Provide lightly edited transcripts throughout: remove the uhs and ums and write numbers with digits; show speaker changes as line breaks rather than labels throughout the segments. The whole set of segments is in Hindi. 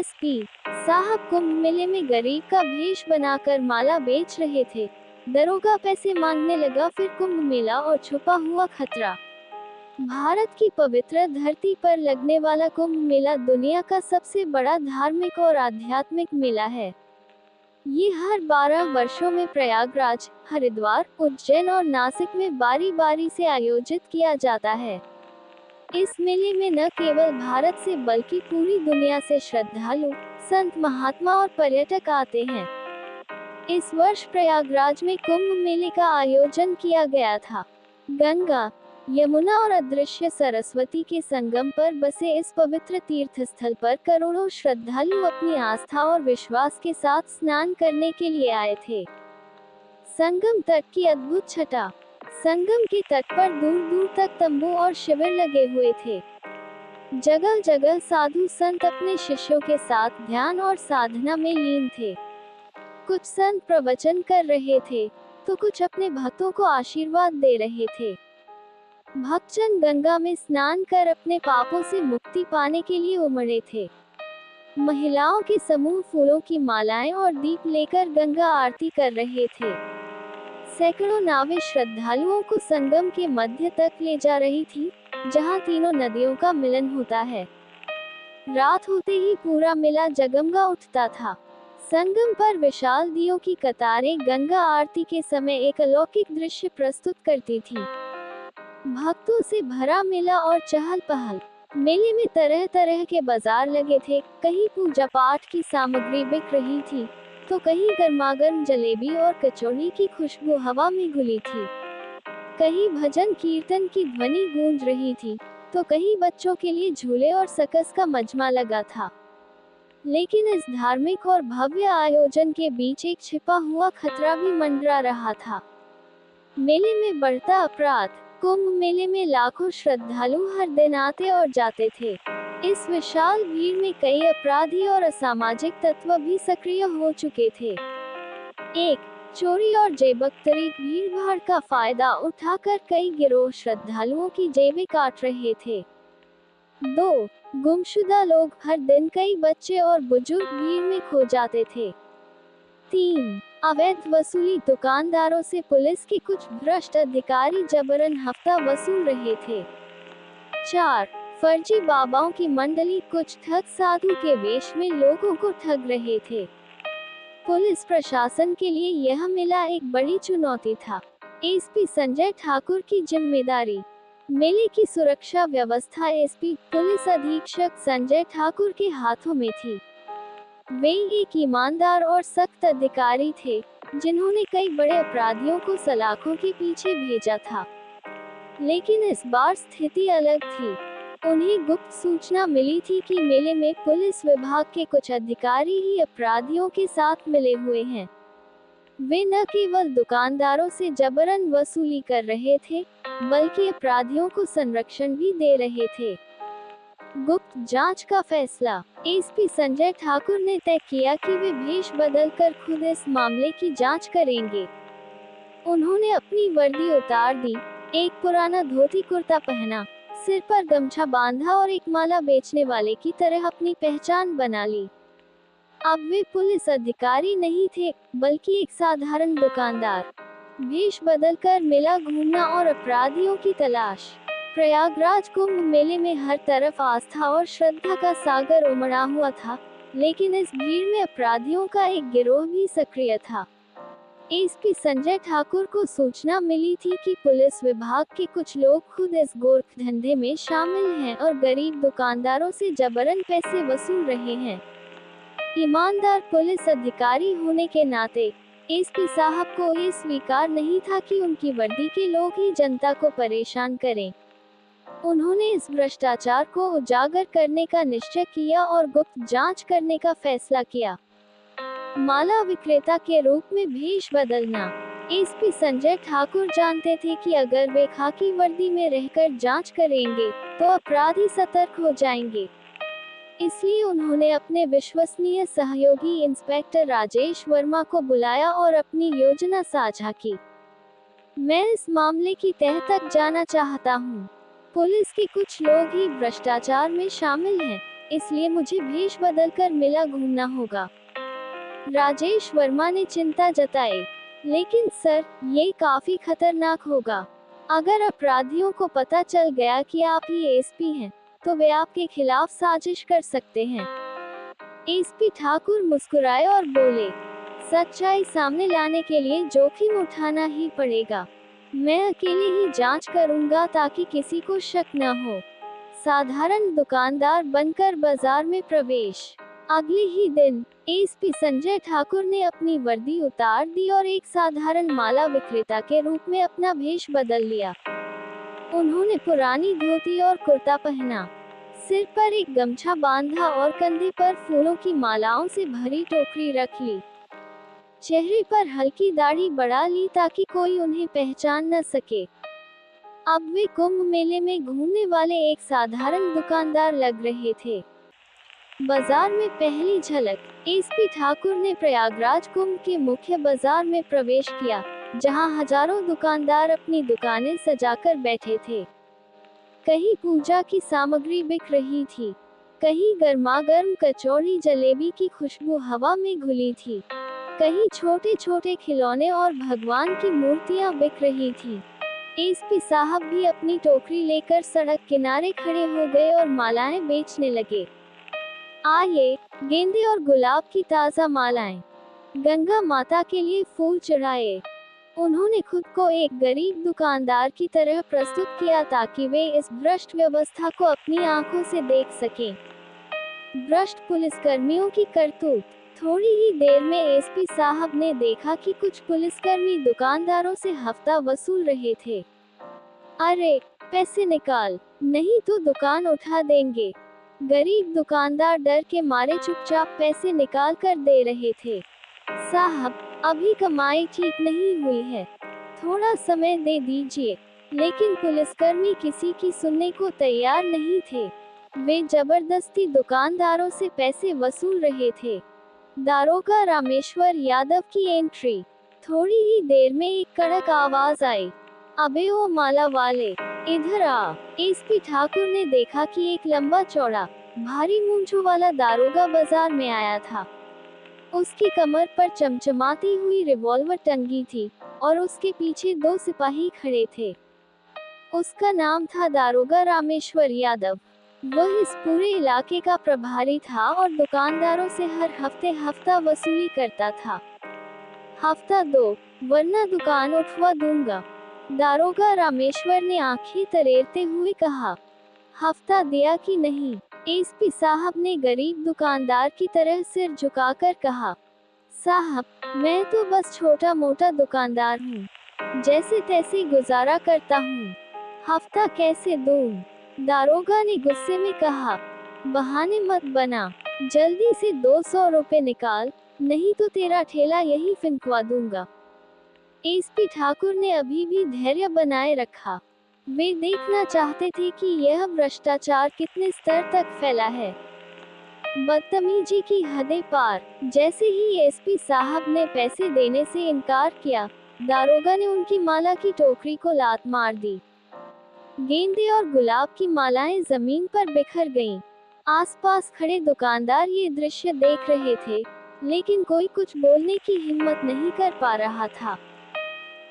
एसपी साहब कुंभ मेले में गरीब का भेष बनाकर माला बेच रहे थे। दरोगा पैसे मांगने लगा, फिर कुंभ मेला और छुपा हुआ खतरा। भारत की पवित्र धरती पर लगने वाला कुंभ मेला दुनिया का सबसे बड़ा धार्मिक और आध्यात्मिक मेला है। ये हर 12 वर्षों में प्रयागराज, हरिद्वार, उज्जैन और नासिक में बारी बारी से आयोजित किया जाता है। इस मेले में न केवल भारत से बल्कि पूरी दुनिया से श्रद्धालु, संत महात्मा और पर्यटक आते हैं। इस वर्ष प्रयागराज में कुंभ मेले का आयोजन किया गया था। गंगा, यमुना और अदृश्य सरस्वती के संगम पर बसे इस पवित्र तीर्थ स्थल पर करोड़ों श्रद्धालु अपनी आस्था और विश्वास के साथ स्नान करने के लिए आए थे। संगम तट की अद्भुत छटा। संगम के तट पर दूर दूर तक तंबू और शिविर लगे हुए थे। जगह जगह साधु संत अपने शिष्यों के साथ ध्यान और साधना में लीन थे। कुछ संत प्रवचन कर रहे थे, तो कुछ अपने भक्तों को आशीर्वाद दे रहे थे। भक्तजन गंगा में स्नान कर अपने पापों से मुक्ति पाने के लिए उमड़े थे। महिलाओं के समूह फूलों की मालाएं और दीप लेकर गंगा आरती कर रहे थे। सैकड़ों नावें श्रद्धालुओं को संगम के मध्य तक ले जा रही थी, जहां तीनों नदियों का मिलन होता है। रात होते ही पूरा मेला जगमगा उठता था। संगम पर विशाल दियों की कतारें गंगा आरती के समय एक अलौकिक दृश्य प्रस्तुत करती थी। भक्तों से भरा मेला और चहल पहल। मेले में तरह तरह के बाजार लगे थे। कहीं पूजा पाठ की सामग्री बिक रही थी, तो कहीं गर्मागर्म जलेबी और कचौड़ी की खुशबू हवा में घुली थी। कहीं भजन कीर्तन की ध्वनि गूंज रही थी, तो कहीं बच्चों के लिए झूले और सर्कस का मजमा लगा था। लेकिन इस धार्मिक और भव्य आयोजन के बीच एक छिपा हुआ खतरा भी मंडरा रहा था। मेले में बढ़ता अपराध। कुंभ मेले में लाखों श्रद्धालु हर दिन आते और जाते थे। इस विशाल भीड़ में कई अपराधी और असामाजिक तत्व भी सक्रिय हो चुके थे। 1. चोरी और जेबकतरी। भीड़ भाड़ का फायदा उठाकर कई गिरोह श्रद्धालुओं की जेबें काट रहे थे। 2. गुमशुदा लोग। हर दिन कई बच्चे और बुजुर्ग भीड़ में खो जाते थे। 3. अवैध वसूली। दुकानदारों से पुलिस के कुछ भ्रष्ट अधिकारी जबरन हफ्ता वसूल रहे थे। 4. फर्जी बाबाओं की मंडली। कुछ ठग साधु के वेश में लोगों को ठग रहे थे। पुलिस प्रशासन के लिए यह मेला एक बड़ी चुनौती था। एसपी संजय ठाकुर की जिम्मेदारी। मेले की सुरक्षा व्यवस्था एसपी पुलिस अधीक्षक संजय ठाकुर के हाथों में थी। वे एक ईमानदार और सख्त अधिकारी थे, जिन्होंने कई बड़े अपराधियों को सलाखों के पीछे भेजा था। लेकिन इस बार स्थिति अलग थी। उन्हें गुप्त सूचना मिली थी कि मेले में पुलिस विभाग के कुछ अधिकारी ही अपराधियों के साथ मिले हुए हैं। वे न केवल दुकानदारों से जबरन वसूली कर रहे थे, बल्कि अपराधियों को संरक्षण भी दे रहे थे। गुप्त जांच का फैसला। एसपी संजय ठाकुर ने तय किया कि वे भेष बदलकर खुद इस मामले की जांच करेंगे। उन्होंने अपनी वर्दी उतार दी, एक पुराना धोती कुर्ता पहना, सिर पर गमछा बांधा और एक माला बेचने वाले की तरह अपनी पहचान बना ली। अब वे पुलिस अधिकारी नहीं थे, बल्कि एक साधारण दुकानदार। भेष बदलकर मेला घूमना और अपराधियों की तलाश। प्रयागराज कुंभ मेले में हर तरफ आस्था और श्रद्धा का सागर उमड़ा हुआ था, लेकिन इस भीड़ में अपराधियों का एक गिरोह भी सक्रिय था। एसपी संजय ठाकुर को सूचना मिली थी कि पुलिस विभाग के कुछ लोग खुद इस गोरख धंधे में शामिल हैं और गरीब दुकानदारों से जबरन पैसे वसूल रहे हैं। ईमानदार पुलिस अधिकारी होने के नाते एसपी साहब को ये स्वीकार नहीं था कि उनकी वर्दी के लोग ही जनता को परेशान करें। उन्होंने इस भ्रष्टाचार को उजागर करने का निश्चय किया और गुप्त जांच करने का फैसला किया। माला विक्रेता के रूप में भेष बदलना। एसपी संजय ठाकुर जानते थे कि अगर वे खाकी वर्दी में रहकर जांच करेंगे, तो अपराधी सतर्क हो जाएंगे। इसलिए उन्होंने अपने विश्वसनीय सहयोगी इंस्पेक्टर राजेश वर्मा को बुलाया और अपनी योजना साझा की। मैं इस मामले की तह तक जाना चाहता हूँ। पुलिस के कुछ लोग ही भ्रष्टाचार में शामिल हैं। इसलिए मुझे भेष बदलकर मेला घूमना होगा। राजेश वर्मा ने चिंता जताई। लेकिन सर, ये काफी खतरनाक होगा। अगर अपराधियों को पता चल गया कि आप ही एसपी हैं, तो वे आपके खिलाफ साजिश कर सकते हैं। एसपी ठाकुर मुस्कुराए और बोले, सच्चाई सामने लाने के लिए जोखिम उठाना ही पड़ेगा। मैं अकेले ही जांच करूंगा ताकि किसी को शक न हो। साधारण दुकानदार बनकर बाजार में प्रवेश। अगले ही दिन एसपी संजय ठाकुर ने अपनी वर्दी उतार दी और एक साधारण माला विक्रेता के रूप में अपना भेष बदल लिया। उन्होंने पुरानी धोती और कुर्ता पहना, सिर पर एक गमछा बांधा और कंधे पर फूलों की मालाओं से भरी टोकरी रख ली। चेहरे पर हल्की दाढ़ी बढ़ा ली ताकि कोई उन्हें पहचान न सके। अब वे कुंभ मेले में घूमने वाले एक साधारण दुकानदार लग रहे थे। बाजार में पहली झलक। एसपी ठाकुर ने प्रयागराज कुंभ के मुख्य बाजार में प्रवेश किया, जहां हजारों दुकानदार अपनी दुकानें सजाकर बैठे थे। कहीं पूजा की सामग्री बिक रही थी, कहीं गर्मागर्म कचौड़ी जलेबी की खुशबू हवा में घुली थी, कहीं छोटे छोटे खिलौने और भगवान की मूर्तियां बिक रही थी। एसपी साहब भी अपनी टोकरी लेकर सड़क किनारे खड़े हो गए और मालाएं बेचने लगे। आइए, गेंदे और गुलाब की ताज़ा मालाएं, गंगा माता के लिए फूल चढ़ाए। उन्होंने खुद को एक गरीब दुकानदार की तरह प्रस्तुत किया ताकि वे इस भ्रष्ट व्यवस्था को अपनी आंखों से देख सकें। भ्रष्ट पुलिसकर्मियों की करतूत। थोड़ी ही देर में एसपी साहब ने देखा कि कुछ पुलिसकर्मी दुकानदारों से हफ्ता वसूल रहे थे। अरे, पैसे निकाल, नहीं तो दुकान उठा देंगे। गरीब दुकानदार डर के मारे चुपचाप पैसे निकाल कर दे रहे थे। साहब, अभी कमाई ठीक नहीं हुई है, थोड़ा समय दे दीजिए। लेकिन पुलिसकर्मी किसी की सुनने को तैयार नहीं थे। वे जबरदस्ती दुकानदारों से पैसे वसूल रहे थे। दारोगा रामेश्वर यादव की एंट्री। थोड़ी ही देर में एक कड़क आवाज आई, अबे ओ माला वाले, इधर आ। एसपी ठाकुर ने देखा कि एक लंबा चौड़ा, भारी मूंछों वाला दारोगा बाजार में आया था। उसकी कमर पर चमचमाती हुई रिवॉल्वर टंगी थी और उसके पीछे 2 सिपाही खड़े थे। उसका नाम था दारोगा रामेश्वर यादव। वह इस पूरे इलाके का प्रभारी था और दुकानदारों से हर हफ्ते हफ्ता वसूली करता था। हफ्ता 2, वरना दुकान उठवा दूंगा। दारोगा रामेश्वर ने आंखें तरेरते हुए कहा। हफ्ता दिया कि नहीं? एसपी साहब ने गरीब दुकानदार की तरह सिर झुकाकर कहा, साहब, मैं तो बस छोटा मोटा दुकानदार हूँ, जैसे तैसे गुजारा करता हूँ। हफ्ता कैसे दूं? दारोगा ने गुस्से में कहा, बहाने मत बना, जल्दी से 200 रुपए निकाल, नहीं तो तेरा ठेला यही फिंकवा दूंगा। एसपी ठाकुर ने अभी भी धैर्य बनाए रखा। वे देखना चाहते थे कि यह भ्रष्टाचार कितने स्तर तक फैला है। बदतमीजी की हदें पार। जैसे ही एसपी साहब ने पैसे देने से इनकार किया, दारोगा ने उनकी माला की टोकरी को लात मार दी। गेंदे और गुलाब की मालाएं जमीन पर बिखर गईं। आसपास खड़े दुकानदार ये दृश्य देख रहे थे, लेकिन कोई कुछ बोलने की हिम्मत नहीं कर पा रहा था।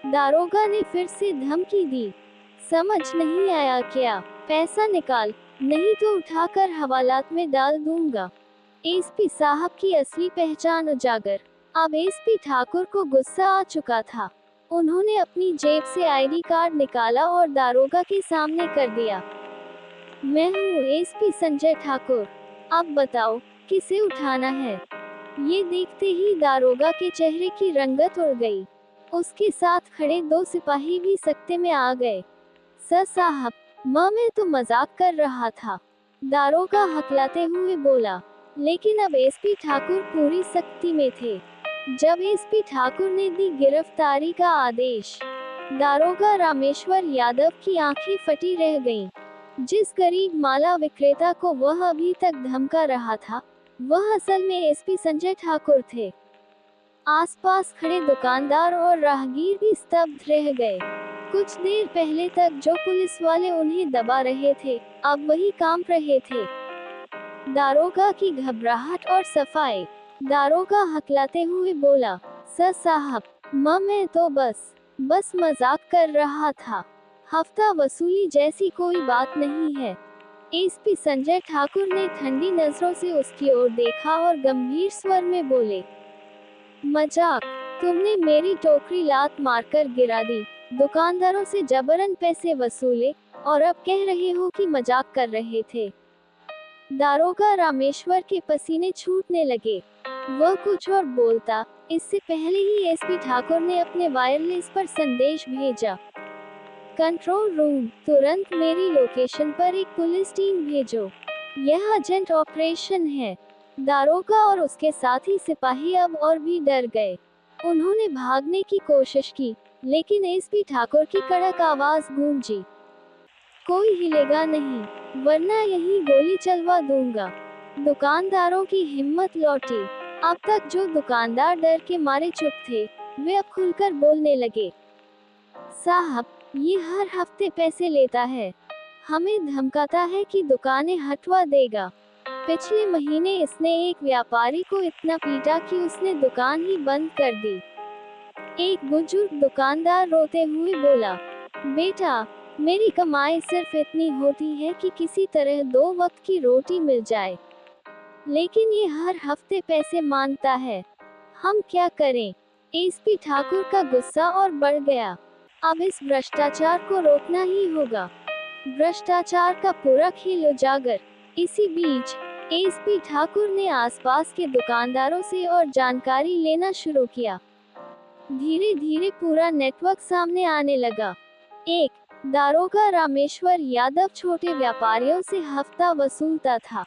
दारोगा ने फिर से धमकी दी, समझ नहीं आया क्या? पैसा निकाल, नहीं तो उठाकर हवालात में डाल दूंगा। एसपी साहब की असली पहचान उजागर। अब एसपी ठाकुर को गुस्सा आ चुका था। उन्होंने अपनी जेब से आईडी कार्ड निकाला और दारोगा के सामने कर दिया। मैं हूँ एसपी संजय ठाकुर, अब बताओ किसे उठाना है? ये देखते ही दारोगा के चेहरे की रंगत उड़ गई। उसके साथ खड़े 2 सिपाही भी सकते में आ गए। सर साहब, मैं तो मजाक कर रहा था, दारोगा हकलाते हुए बोला। लेकिन अब एसपी ठाकुर पूरी सख्ती में थे। जब एसपी ठाकुर ने दी गिरफ्तारी का आदेश, दारोगा रामेश्वर यादव की आंखें फटी रह गईं। जिस गरीब माला विक्रेता को वह अभी तक धमका रहा था, वह असल में एसपी संजय ठाकुर थे। आसपास खड़े दुकानदार और राहगीर भी स्तब्ध रह गए। कुछ देर पहले तक जो पुलिस वाले उन्हें दबा रहे थे, अब वही कांप रहे थे। दारोगा की घबराहट और सफाई। दारोगा हकलाते हुए बोला, सर साहब, मैं तो बस मजाक कर रहा था। हफ्ता वसूली जैसी कोई बात नहीं है। एसपी संजय ठाकुर ने ठंडी नजरों से उसकी ओर देखा और गंभीर स्वर में बोले, मजाक? तुमने मेरी टोकरी लात मारकर गिरा दी, दुकानदारों से जबरन पैसे वसूले, और अब कह रहे हो कि मजाक कर रहे थे। दारोगा रामेश्वर के पसीने छूटने लगे। वह कुछ और बोलता, इससे पहले ही एसपी ठाकुर ने अपने वायरलेस पर संदेश भेजा, कंट्रोल रूम, तुरंत मेरी लोकेशन पर एक पुलिस टीम भेजो। यह अर्जेंट ऑपरेशन है। दारोगा और उसके साथी सिपाही अब और भी डर गए। उन्होंने भागने की कोशिश की, लेकिन एसपी ठाकुर की कड़क आवाज गूंजी, कोई हिलेगा नहीं, वरना यही गोली चलवा दूंगा। दुकानदारों की हिम्मत लौटी। अब तक जो दुकानदार डर के मारे चुप थे, वे अब खुलकर बोलने लगे, साहब, ये हर हफ्ते पैसे लेता है, हमें धमकाता है कि दुकानें हटवा देगा। पिछले महीने इसने एक व्यापारी को इतना पीटा कि उसने दुकान ही बंद कर दी। एक बुजुर्ग दुकानदार रोते हुए बोला, बेटा, मेरी कमाई सिर्फ इतनी होती है कि किसी तरह 2 वक्त की रोटी मिल जाए, लेकिन ये हर हफ्ते पैसे मांगता है, हम क्या करें? एसपी ठाकुर का गुस्सा और बढ़ गया। अब इस भ्रष्टाचार को रोकना ही होगा। भ्रष्टाचार का पूरा खेल उजागर। इसी बीच एसपी ठाकुर ने आसपास के दुकानदारों से और जानकारी लेना शुरू किया। धीरे धीरे पूरा नेटवर्क सामने आने लगा। 1. दारोगा रामेश्वर यादव छोटे व्यापारियों से हफ्ता वसूलता था।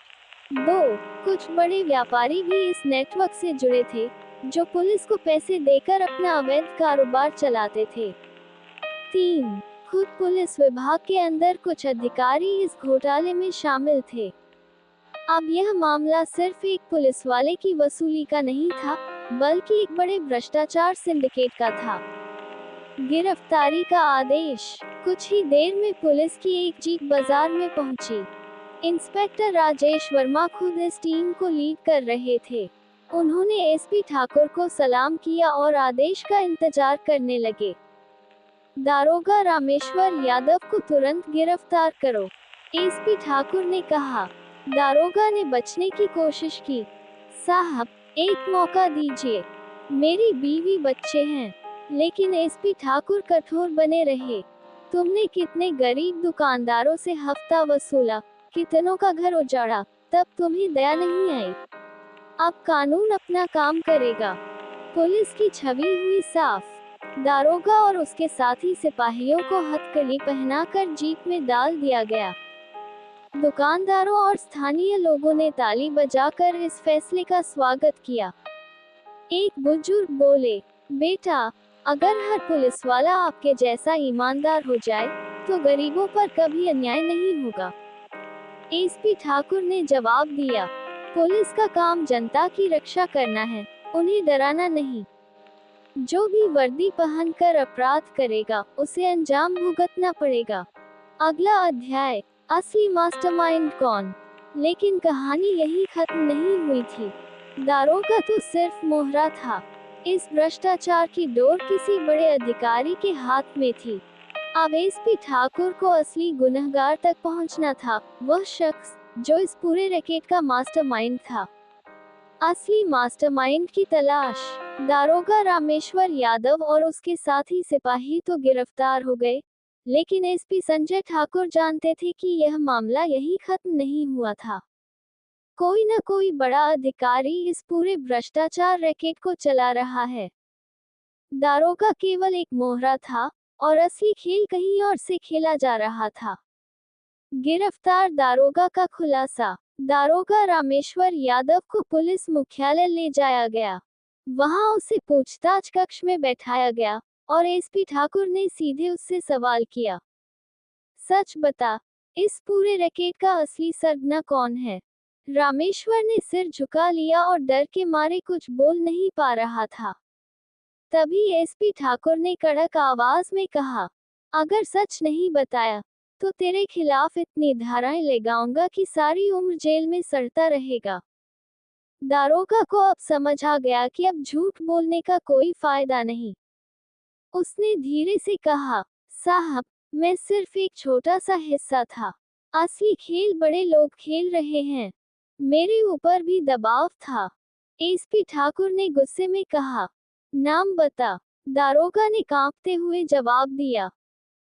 2. कुछ बड़े व्यापारी भी इस नेटवर्क से जुड़े थे, जो पुलिस को पैसे देकर अपना अवैध कारोबार चलाते थे। 3. खुद पुलिस विभाग के अंदर कुछ अधिकारी इस घोटाले में शामिल थे। अब यह मामला सिर्फ एक पुलिस वाले की वसूली का नहीं था, बल्कि एक बड़े भ्रष्टाचार सिंडिकेट का था। गिरफ्तारी का आदेश। कुछ ही देर में पुलिस की एक जीप बाजार में पहुंची। इंस्पेक्टर राजेश वर्मा खुद इस टीम को लीड कर रहे थे। उन्होंने एसपी ठाकुर को सलाम किया और आदेश का इंतजार करने लगे। दारोगा रामेश्वर यादव को तुरंत गिरफ्तार करो, एसपी ठाकुर ने कहा। दारोगा ने बचने की कोशिश की। साहब, एक मौका दीजिए, मेरी बीवी बच्चे हैं। लेकिन एसपी ठाकुर कठोर बने रहे। तुमने कितने गरीब दुकानदारों से हफ्ता वसूला, कितनों का घर उजाड़ा, तब तुम्हें दया नहीं आई। अब कानून अपना काम करेगा। पुलिस की छवि हुई साफ। दारोगा और उसके साथी सिपाहियों को हथकड़ी पहनाकर जीप में डाल दिया गया। दुकानदारों और स्थानीय लोगों ने ताली बजाकर इस फैसले का स्वागत किया। एक बुजुर्ग बोले, बेटा, अगर हर पुलिस वाला आपके जैसा ईमानदार हो जाए, तो गरीबों पर कभी अन्याय नहीं होगा। एसपी ठाकुर ने जवाब दिया, पुलिस का काम जनता की रक्षा करना है, उन्हें डराना नहीं। जो भी वर्दी पहनकर अपराध करेगा, उसे अंजाम भुगतना पड़ेगा। अगला अध्याय, असली मास्टरमाइंड कौन? लेकिन कहानी यही खत्म नहीं हुई थी। दारोगा तो सिर्फ मोहरा था। इस भ्रष्टाचार की डोर किसी बड़े अधिकारी के हाथ में थी। अब एसपी ठाकुर को असली गुनहगार तक पहुंचना था, वह शख्स जो इस पूरे रैकेट का मास्टरमाइंड था। असली मास्टरमाइंड की तलाश। दारोगा रामेश्वर यादव और उसके साथी सिपाही तो गिरफ्तार हो गए, लेकिन एसपी संजय ठाकुर जानते थे कि यह मामला यही खत्म नहीं हुआ था। कोई न कोई बड़ा अधिकारी इस पूरे भ्रष्टाचार रैकेट को चला रहा है। दारोगा केवल एक मोहरा था और असली खेल कहीं और से खेला जा रहा था। गिरफ्तार दारोगा का खुलासा। दारोगा रामेश्वर यादव को पुलिस मुख्यालय ले जाया गया। वहां उसे पूछताछ कक्ष में बैठाया गया और एसपी ठाकुर ने सीधे उससे सवाल किया, सच बता, इस पूरे रैकेट का असली सरगना कौन है? रामेश्वर ने सिर झुका लिया और डर के मारे कुछ बोल नहीं पा रहा था। तभी एसपी ठाकुर ने कड़क आवाज में कहा, अगर सच नहीं बताया तो तेरे खिलाफ इतनी धाराएं लगाऊंगा कि सारी उम्र जेल में सड़ता रहेगा। दारोगा को अब समझ आ गया कि अब झूठ बोलने का कोई फायदा नहीं। उसने धीरे से कहा, साहब, मैं सिर्फ एक छोटा सा हिस्सा था। असली खेल बड़े लोग खेल रहे हैं। मेरे ऊपर भी दबाव था। एसपी ठाकुर ने गुस्से में कहा, नाम बता। दारोगा ने कांपते हुए जवाब दिया,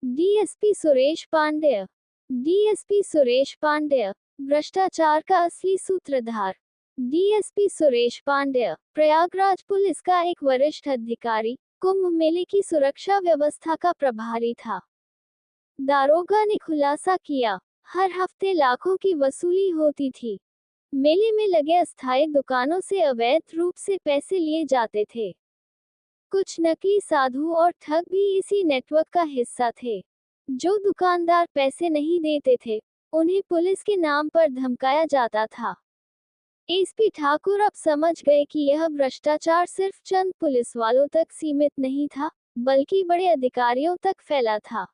डीएसपी सुरेश पांडेय। डीएसपी सुरेश पांडेय, भ्रष्टाचार का असली सूत्रधार। डीएसपी सुरेश पांडेय, प्रयागराज पुलिस का एक वरिष्ठ अधिकारी, कुंभ मेले की सुरक्षा व्यवस्था का प्रभारी था। दारोगा ने खुलासा किया, हर हफ्ते लाखों की वसूली होती थी। मेले में लगे अस्थायी दुकानों से अवैध रूप से पैसे लिए जाते थे। कुछ नकली साधु और ठग भी इसी नेटवर्क का हिस्सा थे। जो दुकानदार पैसे नहीं देते थे, उन्हें पुलिस के नाम पर धमकाया जाता था। एसपी ठाकुर अब समझ गए कि यह भ्रष्टाचार सिर्फ चंद पुलिस वालों तक सीमित नहीं था, बल्कि बड़े अधिकारियों तक फैला था।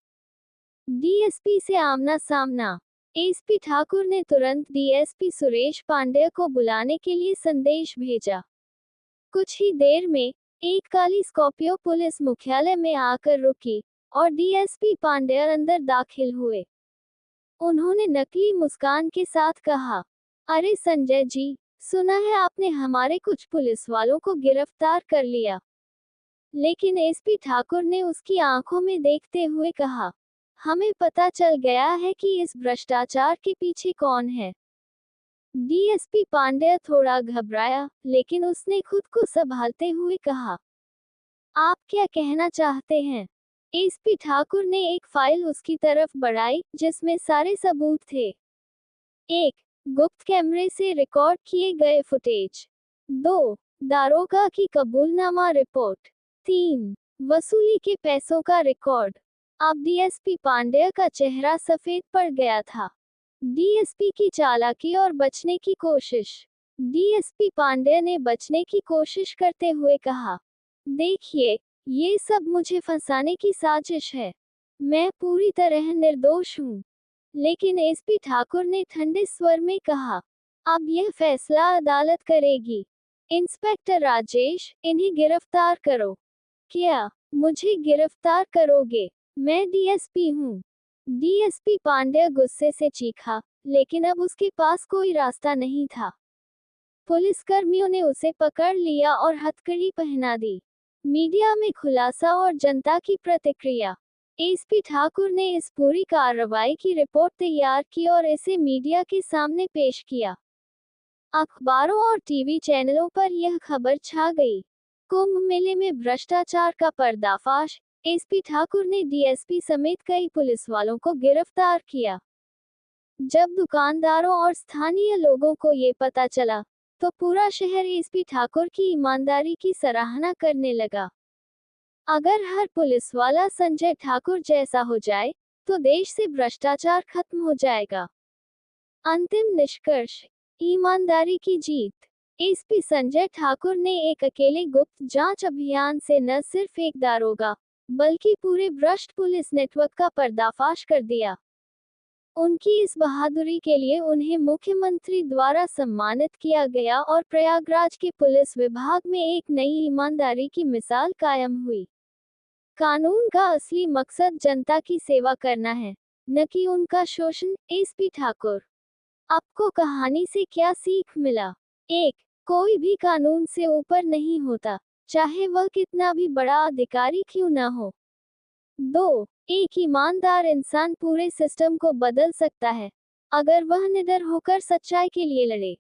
डीएसपी से आमना सामना। एसपी ठाकुर ने तुरंत डीएसपी सुरेश पांडेय को बुलाने के लिए संदेश भेजा। कुछ ही देर में एक काली स्कॉर्पियो पुलिस मुख्यालय में आकर रुकी और डीएसपी पांडेय अंदर दाखिल हुए। उन्होंने नकली मुस्कान के साथ कहा, अरे संजय जी, सुना है आपने हमारे कुछ पुलिस वालों को गिरफ्तार कर लिया। लेकिन एसपी ठाकुर ने उसकी आंखों में देखते हुए कहा, हमें पता चल गया है कि इस भ्रष्टाचार के पीछे कौन है। डीएसपी पांडेय थोड़ा घबराया, लेकिन उसने खुद को संभालते हुए कहा, आप क्या कहना चाहते हैं? एसपी ठाकुर ने एक फाइल उसकी तरफ बढ़ाई, जिसमें सारे सबूत थे। 1. गुप्त कैमरे से रिकॉर्ड किए गए फुटेज। 2. दारोगा की कबूलनामा रिपोर्ट। 3. वसूली के पैसों का रिकॉर्ड। अब डीएसपी पांडेय का चेहरा सफेद पड़ गया था। डीएसपी की चालाकी और बचने की कोशिश। डीएसपी पांडेय ने बचने की कोशिश करते हुए कहा, देखिए, ये सब मुझे फंसाने की साजिश है। मैं पूरी तरह निर्दोष हूँ। लेकिन एसपी ठाकुर ने ठंडे स्वर में कहा, अब यह फैसला अदालत करेगी। इंस्पेक्टर राजेश, इन्हें गिरफ्तार करो। क्या मुझे गिरफ्तार करोगे? मैं डीएसपी हूँ। डीएसपी पांडेय गुस्से से चीखा, लेकिन अब उसके पास कोई रास्ता नहीं था। पुलिसकर्मियों ने उसे पकड़ लिया और हथकड़ी पहना दी। मीडिया में खुलासा और जनता की प्रतिक्रिया। एसपी ठाकुर ने इस पूरी कार्रवाई की रिपोर्ट तैयार की और इसे मीडिया के सामने पेश किया। अखबारों और टीवी चैनलों पर यह खबर छा गई। कुंभ मेले में भ्रष्टाचार का पर्दाफाश। एसपी ठाकुर ने डीएसपी समेत कई पुलिस वालों को गिरफ्तार किया। जब दुकानदारों और स्थानीय लोगों को ये पता चला, तो पूरा शहर एसपी ठाकुर की ईमानदारी की सराहना करने लगा। अगर हर पुलिस वाला संजय ठाकुर जैसा हो जाए, तो देश से भ्रष्टाचार खत्म हो जाएगा। अंतिम निष्कर्ष, ईमानदारी की जीत। एसपी संजय ठाकुर ने एक अकेले गुप्त जांच अभियान से न सिर्फ एक दारोगा, बल्कि पूरे भ्रष्ट पुलिस नेटवर्क का पर्दाफाश कर दिया। उनकी इस बहादुरी के लिए उन्हें मुख्यमंत्री द्वारा सम्मानित किया गया और प्रयागराज के पुलिस विभाग में एक नई ईमानदारी की मिसाल कायम हुई। कानून का असली मकसद जनता की सेवा करना है, न कि उनका शोषण। एसपी ठाकुर। आपको कहानी से क्या सीख मिला? 1. कोई भी कानून से ऊपर नहीं होता, चाहे वह कितना भी बड़ा अधिकारी क्यों न हो। 2. एक ईमानदार इंसान पूरे सिस्टम को बदल सकता है, अगर वह निडर होकर सच्चाई के लिए लड़े।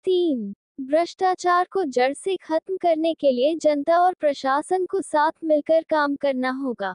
3. भ्रष्टाचार को जड़ से खत्म करने के लिए जनता और प्रशासन को साथ मिलकर काम करना होगा।